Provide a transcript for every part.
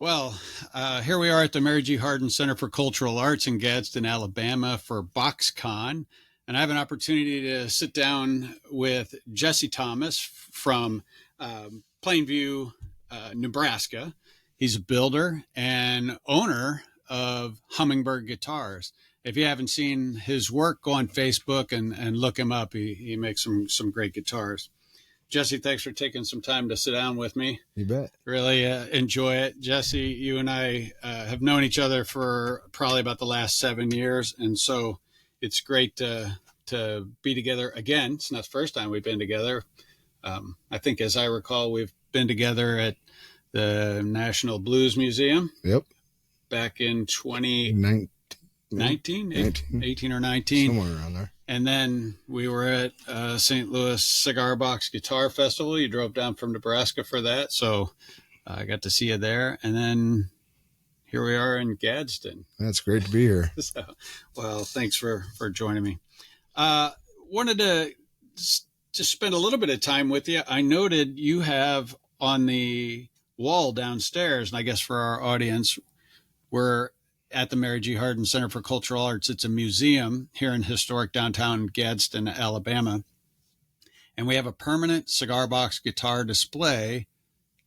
Well, here we are at the Mary G. Hardin Center for Cultural Arts in Gadsden, Alabama for BoxCon. And I have an opportunity to sit down with Jesse Thomas from Plainview, Nebraska. He's a builder and owner of Hummingbird Guitars. If you haven't seen his work, go on Facebook and look him up. He makes some great guitars. Jesse, thanks for taking some time to sit down with me. You bet. Really enjoy it. Jesse, you and I have known each other for probably about the last 7 years. And so it's great to be together again. It's not the first time we've been together. I think, as I recall, we've been together at the National Blues Museum. Yep. Back in 2019, 18 or 19. Somewhere around there. And then we were at St. Louis Cigar Box Guitar Festival. You drove down from Nebraska for that. So I got to see you there. And then here we are in Gadsden. That's great to be here. So, well, thanks for joining me. Wanted to just spend a little bit of time with you. I noted you have on the wall downstairs, and I guess for our audience, we're at the Mary G. Hardin Center for Cultural Arts. It's a museum here in historic downtown Gadsden, Alabama. And we have a permanent cigar box guitar display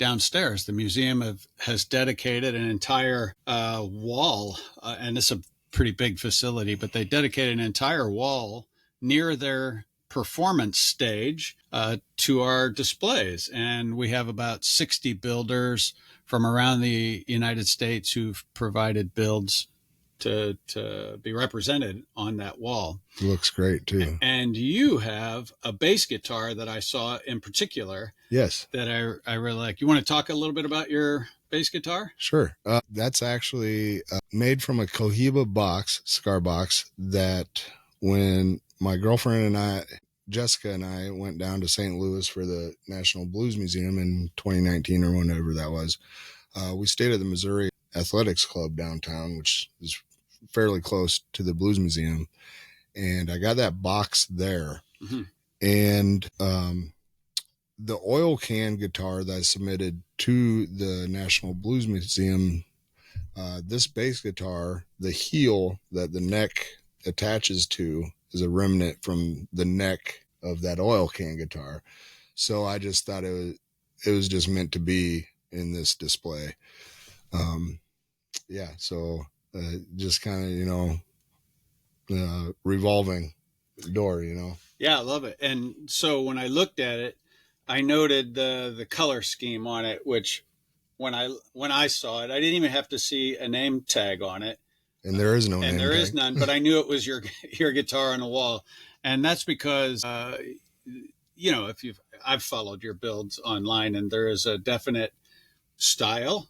downstairs. The museum has dedicated an entire wall, and it's a pretty big facility, but they dedicated an entire wall near their performance stage to our displays. And we have about 60 builders from around the United States who've provided builds to be represented on that wall. It looks great too. And you have a bass guitar that I saw in particular. Yes. That I really like. You want to talk a little bit about your bass guitar? Sure. That's actually made from a Cohiba box, cigar box, that when my girlfriend and I, Jessica and I, went down to St. Louis for the National Blues Museum in 2019 or whenever that was, we stayed at the Missouri Athletics Club downtown, which is fairly close to the Blues Museum. And I got that box there. Mm-hmm. And the oil can guitar that I submitted to the National Blues Museum, this bass guitar, the heel that the neck attaches to is a remnant from the neck of that oil can guitar. So I just thought it was just meant to be in this display. So just kind of, revolving door, Yeah, I love it. And so when I looked at it, I noted the color scheme on it, which when I saw it, I didn't even have to see a name tag on it. And there is no name and there tag. is none, but I knew it was your guitar on the wall. And that's because, I've followed your builds online, and there is a definite style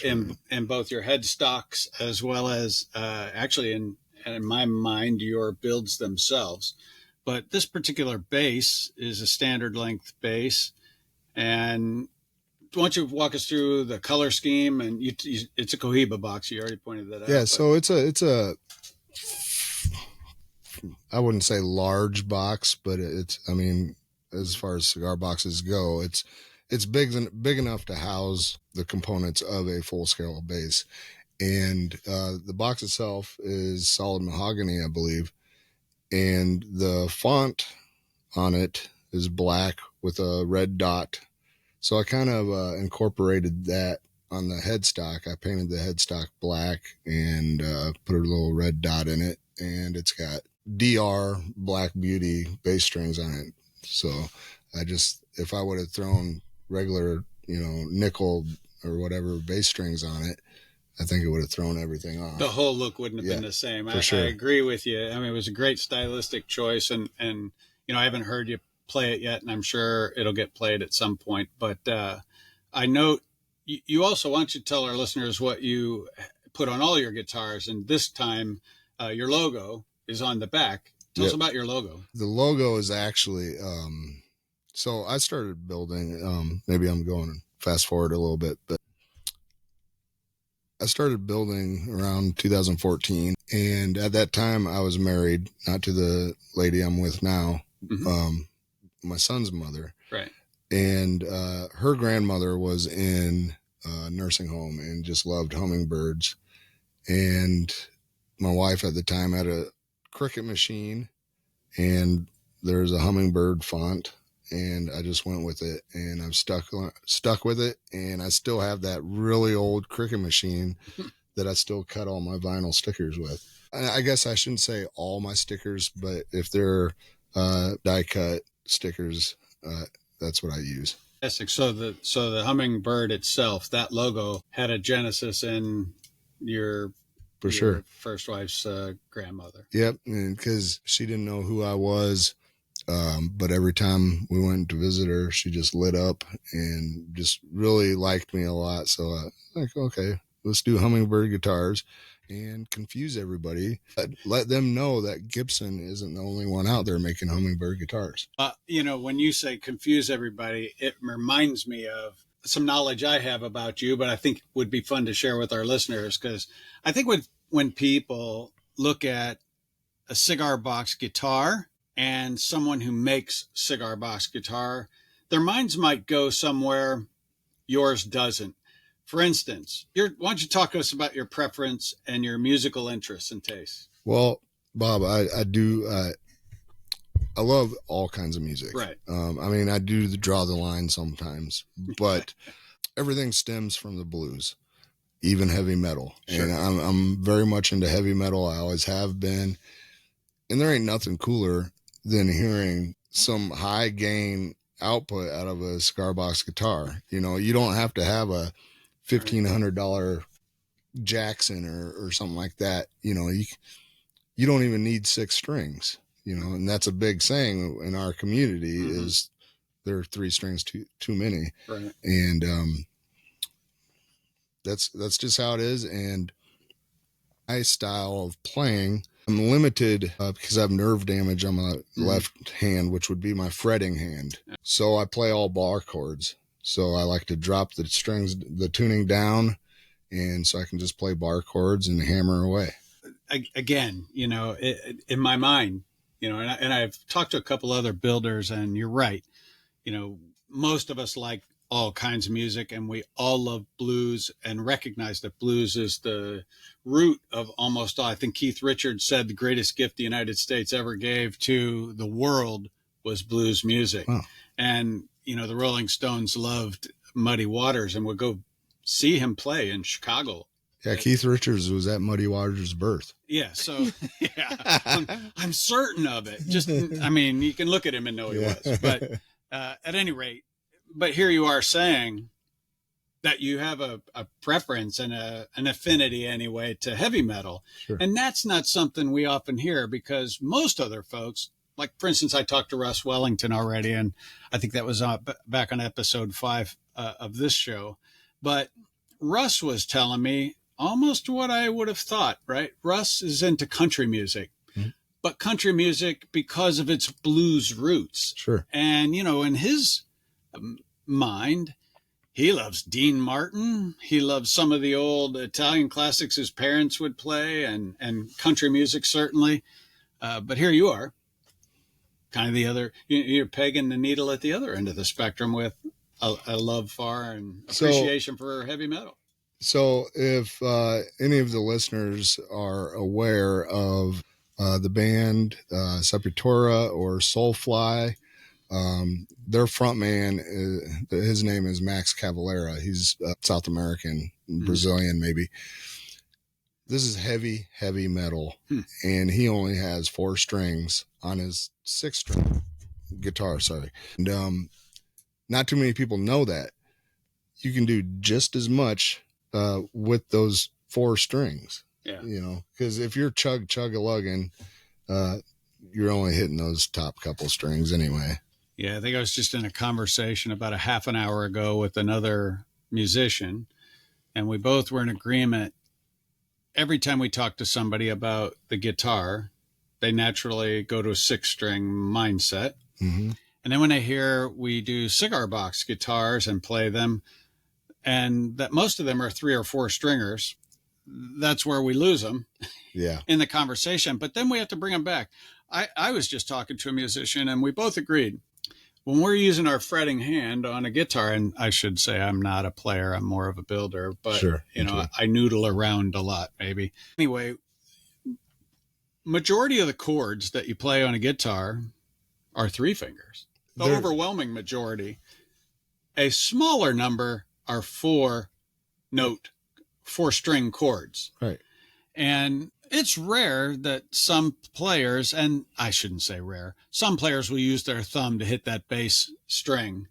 in both your headstocks as well as actually in my mind, your builds themselves. But this particular bass is a standard length bass. And why don't you walk us through the color scheme? And it's a Cohiba box. You already pointed that out. Yeah. So it's a, I wouldn't say large box, but as far as cigar boxes go, it's big enough to house the components of a full scale bass. And the box itself is solid mahogany, I believe. And the font on it is black with a red dot. So I kind of incorporated that on the headstock. I painted the headstock black and put a little red dot in it. And it's got DR Black Beauty bass strings on it. So if I would have thrown regular, nickel or whatever bass strings on it, I think it would have thrown everything off. The whole look wouldn't have been the same. Sure. I agree with you. I mean, it was a great stylistic choice, and I haven't heard you play it yet, and I'm sure it'll get played at some point. But I note you also, why don't you tell our listeners what you put on all your guitars, and this time your logo is on the back. Tell us about your logo. The logo is actually, so I started building, maybe I'm going fast forward a little bit, but I started building around 2014. And at that time I was married, not to the lady I'm with now, my son's mother. Right. And her grandmother was in nursing home and just loved hummingbirds. And my wife at the time had a Cricket machine, and there's a hummingbird font, and I just went with it, and I'm stuck with it. And I still have that really old Cricket machine that I still cut all my vinyl stickers with. I guess I shouldn't say all my stickers, but if they're die cut stickers, that's what I use. So the hummingbird itself, that logo had a genesis in your For sure first wife's grandmother. Yep, because she didn't know who I was, but every time we went to visit her, she just lit up and just really liked me a lot. So like, okay, let's do hummingbird guitars and confuse everybody. Let them know that Gibson isn't the only one out there making hummingbird guitars. When you say confuse everybody, it reminds me of some knowledge I have about you, but I think would be fun to share with our listeners, because I think when people look at a cigar box guitar and someone who makes cigar box guitar, their minds might go somewhere yours doesn't. For instance, why don't you talk to us about your preference and your musical interests and tastes? Well, Bob, I do. I love all kinds of music. Right. I mean, I do draw the line sometimes, but everything stems from the blues, even heavy metal. Sure. And I'm very much into heavy metal. I always have been. And there ain't nothing cooler than hearing some high gain output out of a cigar box guitar. You know, you don't have to have a $1,500 Jackson or something like that. You know, you don't even need 6 strings, you know, and that's a big saying in our community. Mm-hmm. Is there are 3 strings too many. Right. And that's just how it is. And my style of playing, I'm limited because I have nerve damage on my left hand, which would be my fretting hand. So I play all bar chords. So I like to drop the strings, the tuning down, and so I can just play bar chords and hammer away. Again, in my mind, and I've talked to a couple other builders, and you're right. Most of us like all kinds of music, and we all love blues and recognize that blues is the root of almost all. I think Keith Richards said the greatest gift the United States ever gave to the world was blues music. Wow. And, the Rolling Stones loved Muddy Waters and would go see him play in Chicago. Yeah, Keith Richards was at Muddy Waters' birth. Yeah, so I'm certain of it. Just, I mean, you can look at him and know he was. But at any rate, but here you are saying that you have a preference and an affinity anyway to heavy metal. Sure. And that's not something we often hear, because most other folks, like, for instance, I talked to Russ Wellington already, and I think that was back on episode 5 of this show. But Russ was telling me almost what I would have thought, right? Russ is into country music, but country music because of its blues roots. Sure. And, in his mind, he loves Dean Martin. He loves some of the old Italian classics his parents would play, and country music, certainly. But here you are, kind of the other, you're pegging the needle at the other end of the spectrum with a love for and appreciation for heavy metal. So if any of the listeners are aware of the band Sepultura or Soulfly, their frontman, his name is Max Cavalera. He's South American, Brazilian maybe. This is heavy metal, and he only has 4 strings on his 6-string guitar. Sorry, and not too many people know that you can do just as much with those 4 strings. Yeah, because if you're chug-a-lugging, you're only hitting those top couple strings anyway. Yeah, I think I was just in a conversation about a half an hour ago with another musician, and we both were in agreement. Every time we talk to somebody about the guitar, they naturally go to a 6-string mindset. Mm-hmm. And then when they hear we do cigar box guitars and play them, and that most of them are 3 or 4 stringers, that's where we lose them in the conversation. But then we have to bring them back. I was just talking to a musician, and we both agreed when we're using our fretting hand on a guitar, and I should say I'm not a player, I'm more of a builder, but Sure. I noodle around a lot, maybe. Anyway, majority of the chords that you play on a guitar are three fingers. The overwhelming majority. A smaller number are four string chords. Right. And it's rare that some players, and I shouldn't say rare, some players will use their thumb to hit that bass string,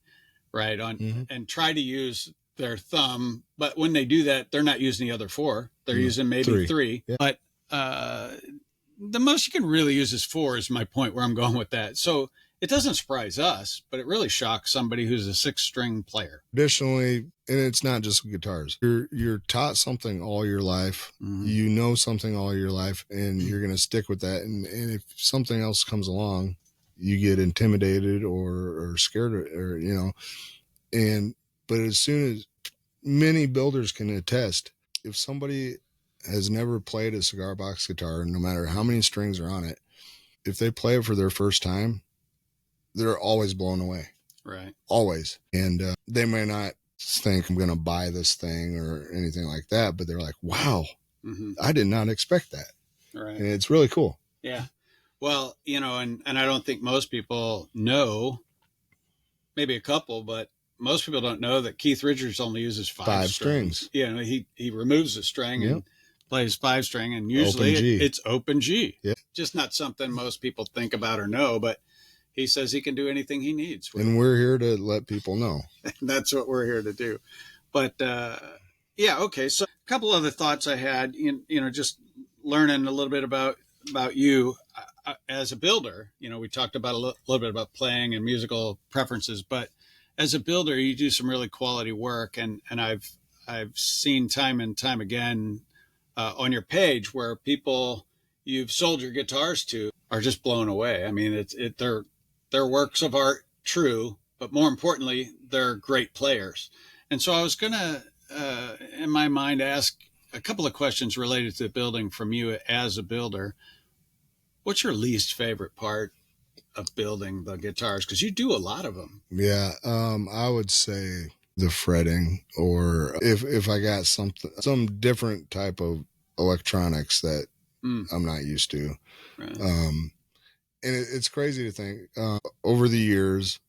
right, on and try to use their thumb. But when they do that, they're not using the other four. They're using maybe three. Yeah. But the most you can really use is four, is my point where I'm going with that. So it doesn't surprise us, but it really shocks somebody who's a six-string player. Additionally, and it's not just guitars, you're taught something all your life. You know something all your life, and you're going to stick with that. And if something else comes along, you get intimidated or scared, or but as soon as, many builders can attest, if somebody has never played a cigar box guitar, no matter how many strings are on it, if they play it for their first time, they're always blown away. Right. Always. And they may not think I'm going to buy this thing or anything like that, but they're like, wow, I did not expect that. Right. And it's really cool. Yeah. Well, and I don't think most people know, maybe a couple, but most people don't know that Keith Richards only uses five strings. He removes a string and plays five string, and usually it's open G. Yep. Just not something most people think about or know, but he says he can do anything he needs. And we're here to let people know. That's what we're here to do. But okay. So a couple other thoughts I had, just learning a little bit about you as a builder. We talked about a little bit about playing and musical preferences, but as a builder, you do some really quality work, and I've seen time and time again on your page where people you've sold your guitars to are just blown away. I mean, they're works of art, true, but more importantly, they're great players. And so I was going to, in my mind, ask a couple of questions related to building from you as a builder. What's your least favorite part of building the guitars? Because you do a lot of them. Yeah, I would say the fretting, or if I got some different type of electronics that I'm not used to. Right. And it's crazy to think, over the years,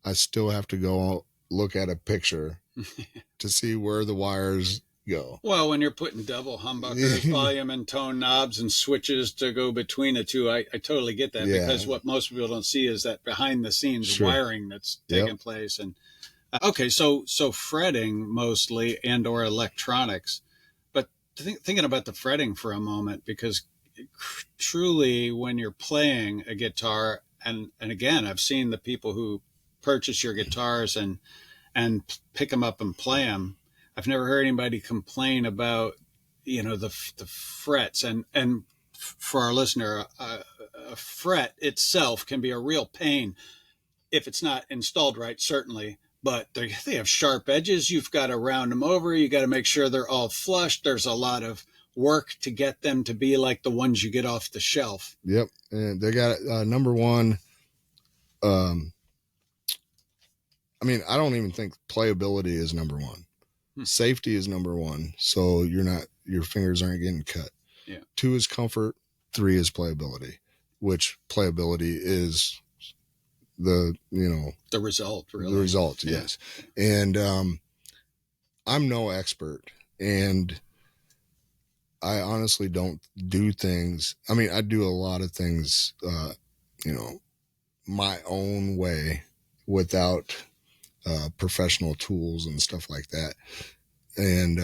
I still have to go look at a picture to see where the wires go. Well, when you're putting double humbuckers, volume and tone knobs and switches to go between the two, I totally get that, because what most people don't see is that behind the scenes wiring that's taking place. And okay, so fretting mostly and or electronics, but thinking about the fretting for a moment, because truly when you're playing a guitar, and again, I've seen the people who purchase your guitars and pick them up and play them. I've never heard anybody complain about, the frets. And for our listener, a fret itself can be a real pain if it's not installed right, certainly. But they have sharp edges. You've got to round them over. You got to make sure they're all flush. There's a lot of work to get them to be like the ones you get off the shelf. Yep. And they got number one. I mean, I don't even think playability is number one. Safety is number one. So your fingers aren't getting cut. Yeah. 2 is comfort. 3 is playability, which playability is the result, really. The result. Yeah. Yes. And, I'm no expert, and I honestly don't do things. I mean, I do a lot of things, my own way without professional tools and stuff like that. And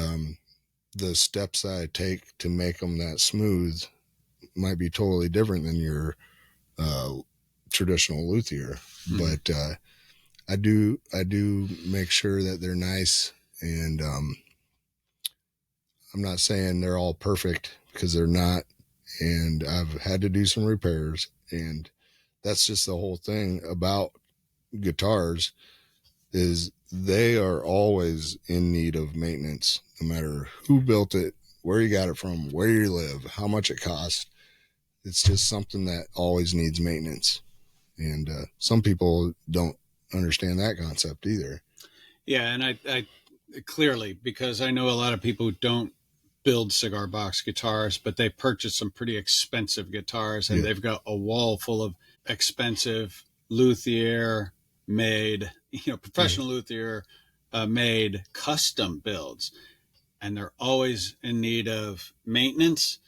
the steps I take to make them that smooth might be totally different than your traditional luthier. But I do make sure that they're nice, and I'm not saying they're all perfect, because they're not, and I've had to do some repairs, and that's just the whole thing about guitars, is they are always in need of maintenance, no matter who built it, where you got it from, where you live, how much it costs. It's just something that always needs maintenance. And some people don't understand that concept either. Yeah, and I clearly, because I know a lot of people who don't build cigar box guitars, but they purchase some pretty expensive guitars, and they've got a wall full of expensive luthier made, professional luthier made custom builds, and they're always in need of maintenance,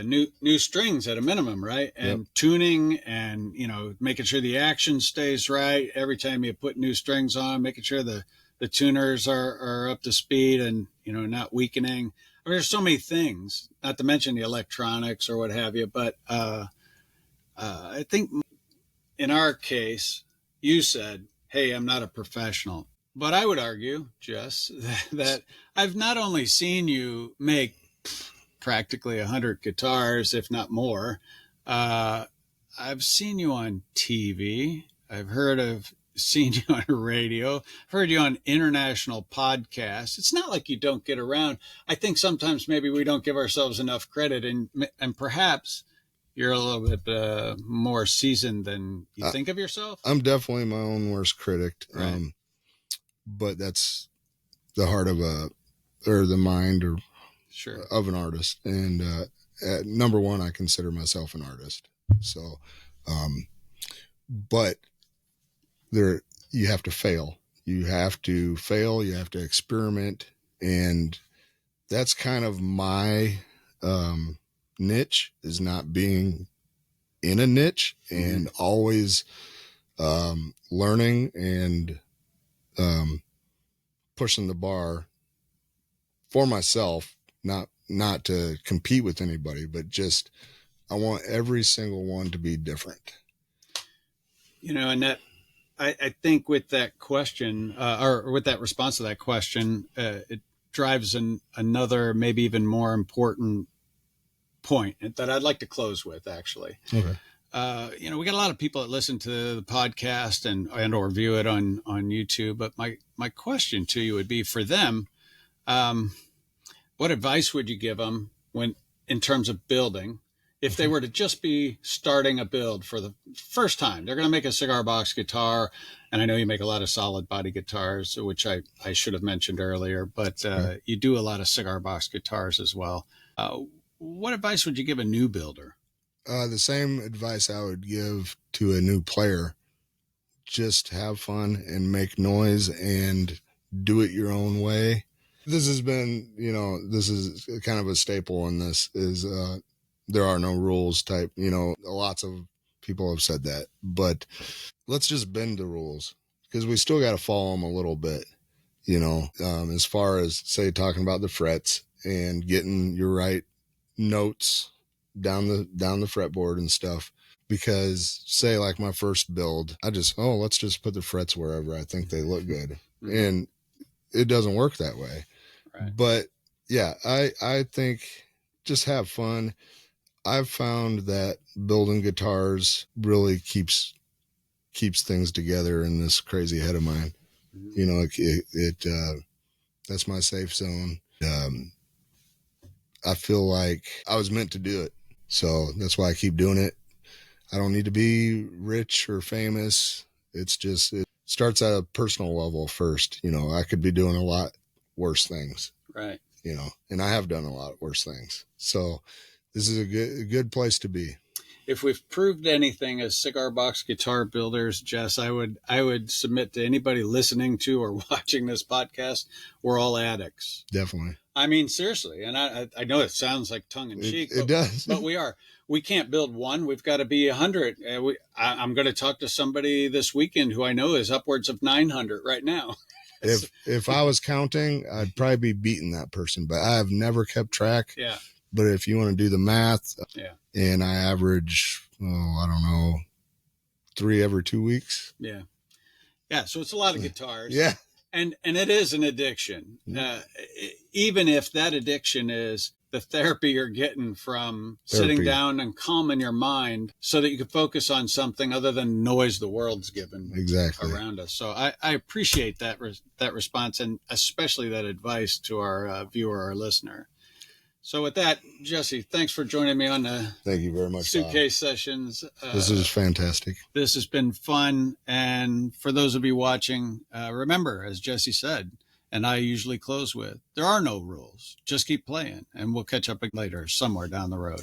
new strings at a minimum, right? And tuning, and making sure the action stays right every time you put new strings on, making sure the tuners are up to speed and not weakening. I mean, there's so many things, not to mention the electronics or what have you. But I think in our case, you said, "Hey, I'm not a professional," but I would argue, Jess, that I've not only seen you make practically 100 guitars, if not more. I've seen you on TV. Seen you on radio, heard you on international podcasts. It's not like you don't get around. I think sometimes maybe we don't give ourselves enough credit, and perhaps you're a little bit more seasoned than you think of yourself. I'm definitely my own worst critic. Right. But that's the heart of the mind Sure. of an artist. And at number one, I consider myself an artist. So, but you have to fail. You have to fail. You have to experiment. And that's kind of my niche, is not being in a niche and always learning and pushing the bar for myself, not to compete with anybody, but just I want every single one to be different. And that I think with that question, or with that response to that question, it drives another, maybe even more important point that I'd like to close with, actually. Okay. We got a lot of people that listen to the podcast and or view it on YouTube. But my question to you would be, for them, what advice would you give them in terms of building? If they were to just be starting a build for the first time, they're going to make a cigar box guitar. And I know you make a lot of solid body guitars, which I should have mentioned earlier, but you do a lot of cigar box guitars as well. What advice would you give a new builder? The same advice I would give to a new player: just have fun and make noise and do it your own way. This has been, this is kind of a staple in this, is there are no rules type. Lots of people have said that, but let's just bend the rules, because we still got to follow them a little bit, as far as, say, talking about the frets and getting your right notes down the fretboard and stuff. Because, say, like my first build, let's just put the frets wherever I think they look good. Mm-hmm. And it doesn't work that way. Right. But yeah, I think just have fun. I've found that building guitars really keeps things together in this crazy head of mine. Mm-hmm. That's my safe zone. I feel like I was meant to do it. So that's why I keep doing it. I don't need to be rich or famous. It starts at a personal level first. I could be doing a lot worse things. Right. And I have done a lot worse things. So this is a good place to be. If we've proved anything as cigar box guitar builders, Jess, I would submit to anybody listening to or watching this podcast, we're all addicts. Definitely. I mean, seriously. And I know it sounds like tongue in cheek. It does. But we are. We can't build one. We've got to be 100. I'm going to talk to somebody this weekend who I know is upwards of 900 right now. If I was counting, I'd probably be beating that person, but I have never kept track. Yeah. But if you want to do the math, yeah, and I average, I don't know, 3 every 2 weeks. Yeah. Yeah. So it's a lot of guitars. Yeah. And it is an addiction. Even if that addiction is the therapy you're getting from sitting down and calming your mind so that you can focus on something other than noise the world's given around us. So I appreciate that response, and especially that advice to our viewer or listener. So with that, Jesse, thanks for joining me on the Thank you very much, Bob. suitcase sessions. This is fantastic. This has been fun. And for those of you watching, remember, as Jesse said, and I usually close with, there are no rules. Just keep playing, and we'll catch up later somewhere down the road.